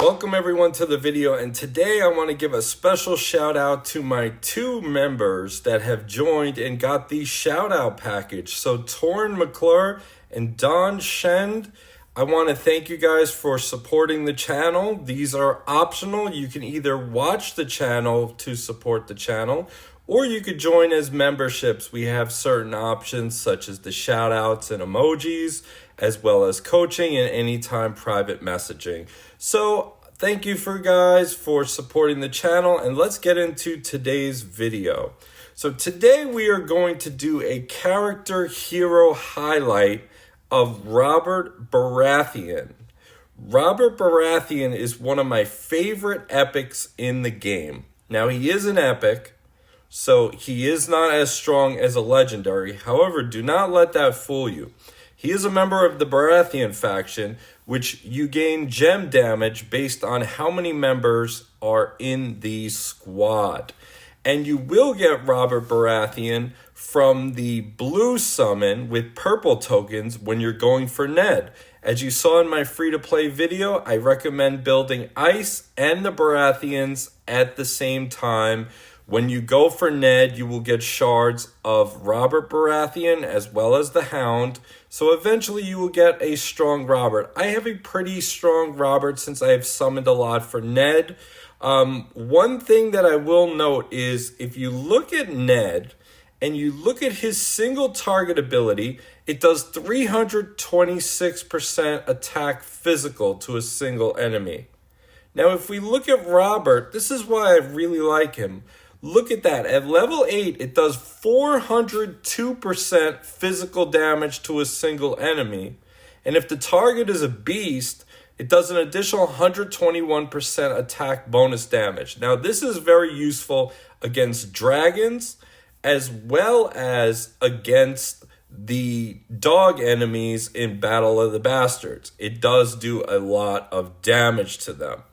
Welcome everyone to the video, and today I want to give a special shout out to my two members that have joined and got the shout out package. So Torrin McClure and Don Shend, I want to thank you guys for supporting the channel. These are optional. You can either watch the channel to support the channel, or you could join as memberships. We have certain options such as the shout outs and emojis, as well as coaching and anytime private messaging. So thank you guys for supporting the channel, and let's get into today's video. So today we are going to do a character hero highlight of Robert Baratheon. Robert Baratheon is one of my favorite epics in the game. Now, he is an epic, so he is not as strong as a legendary. However, do not let that fool you. He is a member of the Baratheon faction, which you gain gem damage based on how many members are in the squad. And you will get Robert Baratheon from the blue summon with purple tokens when you're going for Ned. As you saw in my free-to-play video, I recommend building Ice and the Baratheons at the same time. When you go for Ned, you will get shards of Robert Baratheon as well as the Hound. So eventually you will get a strong Robert. I have a pretty strong Robert since I have summoned a lot for Ned. One thing that I will note is if you look at Ned and you look at his single target ability, it does 326% attack physical to a single enemy. Now if we look at Robert, this is why I really like him. Look at that. At level 8, it does 402% physical damage to a single enemy. And if the target is a beast, it does an additional 121% attack bonus damage. Now, this is very useful against dragons as well as against the dog enemies in Battle of the Bastards. It does do a lot of damage to them.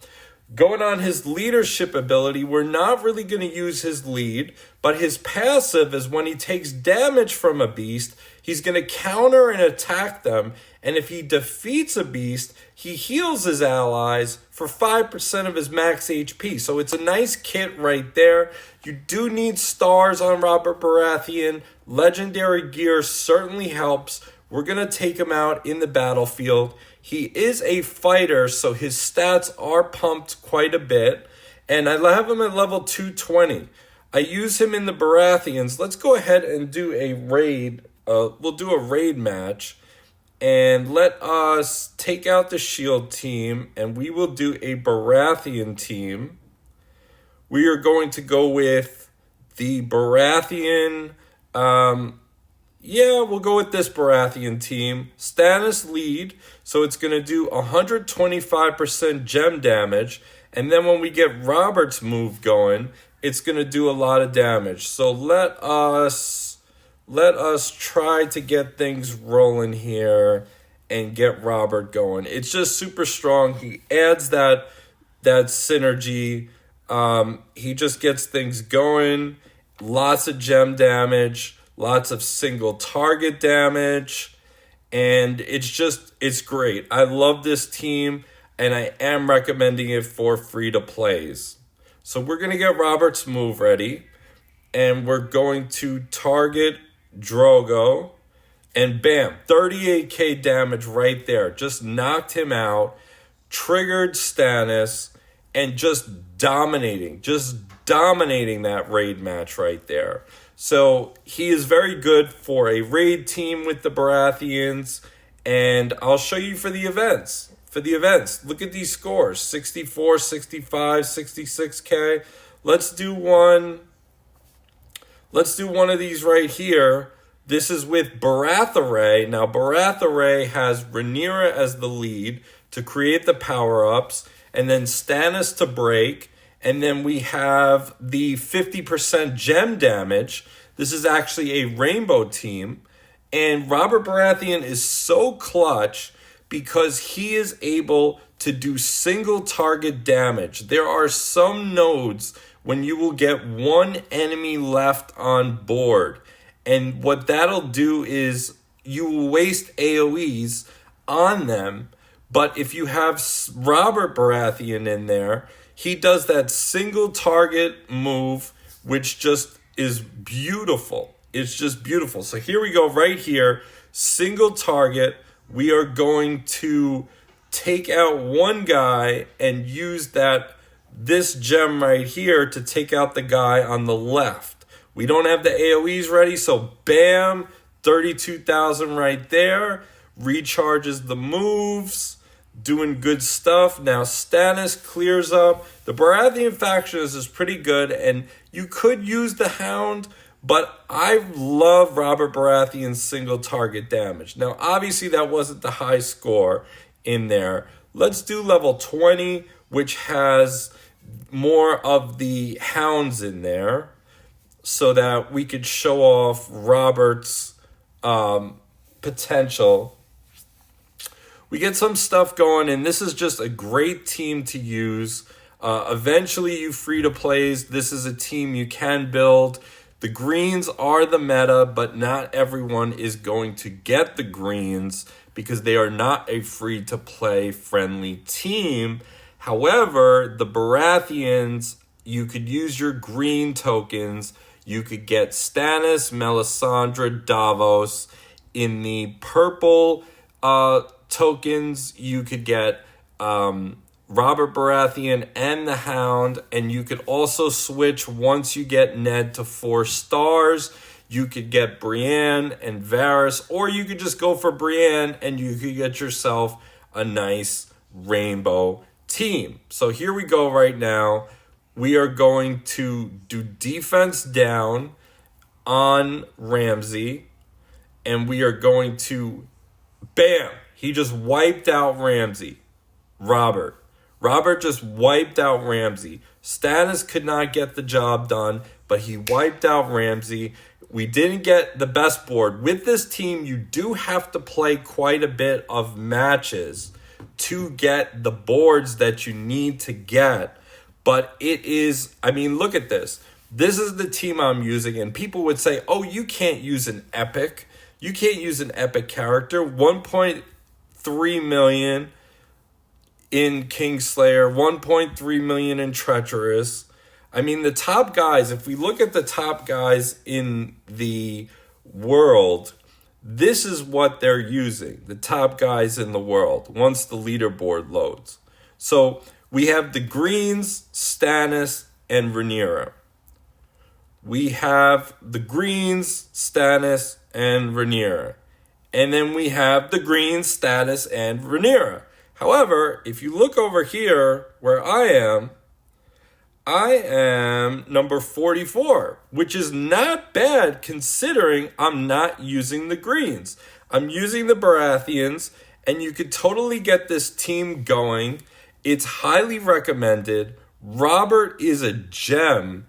Going on his leadership ability, we're not really going to use his lead, but his passive is when he takes damage from a beast, he's going to counter and attack them, and if he defeats a beast, he heals his allies for 5% of his max HP. So it's a nice kit right there. You do need stars on Robert Baratheon. Legendary gear certainly helps. We're going to take him out in the battlefield. He is a fighter, so his stats are pumped quite a bit. And I have him at level 220. I use him in the Baratheons. Let's go ahead and do a raid. We'll do a raid match. And let us take out the shield team. And we will do a Baratheon team. We are going to go with the Baratheon... we'll go with this Baratheon team. Stannis lead, so it's going to do 125% gem damage. And then when we get Robert's move going, it's going to do a lot of damage. So let us try to get things rolling here and get Robert going. It's just super strong. He adds that synergy. He just gets things going. Lots of gem damage. Lots of single target damage, and it's great. I love this team, and I am recommending it for free-to-plays. So we're going to get Robert's move ready, and we're going to target Drogo, and bam, 38k damage right there. Just knocked him out, triggered Stannis, and just dominating that raid match right there. So he is very good for a raid team with the Baratheons, and I'll show you for the events. Look at these scores, 64, 65, 66k. Let's do one of these right here. This is with Baratheon. Now, Baratheon has Rhaenyra as the lead to create the power-ups, and then Stannis to break. And then we have the 50% gem damage. This is actually a rainbow team. And Robert Baratheon is so clutch because he is able to do single target damage. There are some nodes when you will get one enemy left on board. And what that'll do is you will waste AoEs on them, But if you have Robert Baratheon in there, he does that single target move, which just is beautiful. It's just beautiful. So here we go right here, single target. We are going to take out one guy and use this gem right here to take out the guy on the left. We don't have the AoEs ready, so bam, 32,000 right there. Recharges the moves, doing good stuff. Now Stannis clears up. The Baratheon faction is pretty good, and you could use the Hound, but I love Robert Baratheon's single target damage. Now, obviously, that wasn't the high score in there. Let's do level 20, which has more of the Hounds in there, so that we could show off Robert's potential. We get some stuff going, and this is just a great team to use. Eventually, you free-to-plays, this is a team you can build. The greens are the meta, but not everyone is going to get the greens because they are not a free-to-play friendly team. However, the Baratheons, you could use your green tokens. You could get Stannis, Melisandre, Davos. In the purple tokens, you could get Robert Baratheon and the Hound, and you could also switch once you get Ned to 4 stars. You could get Brienne and Varys, or you could just go for Brienne and you could get yourself a nice rainbow team. So here we go right now. We are going to do defense down on Ramsay, and we are going to, bam, he just wiped out Ramsay. Robert just wiped out Ramsay. Stannis could not get the job done, but he wiped out Ramsay. We didn't get the best board. With this team, you do have to play quite a bit of matches to get the boards that you need to get. But it is, I mean, look at this. This is the team I'm using, and people would say, oh, you can't use an epic. You can't use an epic character. 1.3 million in Kingslayer, 1.3 million in Treacherous. I mean, the top guys, if we look at the top guys in the world, this is what they're using, the top guys in the world, once the leaderboard loads. So we have the greens, Stannis, and Rhaenyra. We have the greens, Stannis, and Rhaenyra. And then we have the greens, Stannis, and Rhaenyra. However, if you look over here where I am number 44, which is not bad considering I'm not using the greens. I'm using the Baratheons, and you could totally get this team going. It's highly recommended. Robert is a gem.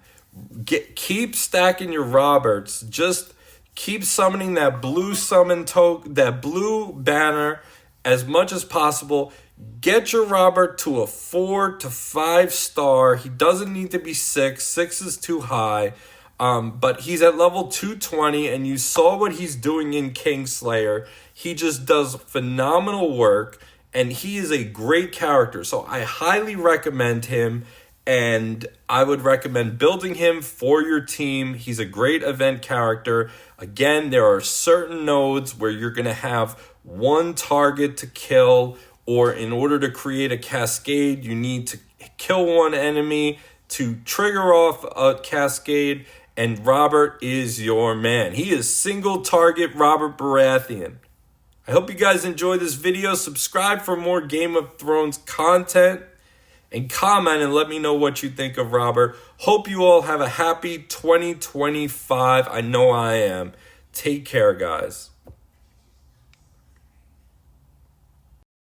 Keep stacking your Roberts. Just keep summoning that blue that blue banner as much as possible. Get your Robert to a 4 to 5 star. He doesn't need to be 6. 6 is too high. But he's at level 220, and you saw what he's doing in Kingslayer. He just does phenomenal work, and he is a great character. So I highly recommend him, and I would recommend building him for your team. He's a great event character. Again, there are certain nodes where you're going to have one target to kill, or in order to create a cascade, you need to kill one enemy to trigger off a cascade, and Robert is your man. He is single target Robert Baratheon. I hope you guys enjoyed this video. Subscribe for more Game of Thrones content, and comment and let me know what you think of Robert. Hope you all have a happy 2025. I know I am. Take care, guys.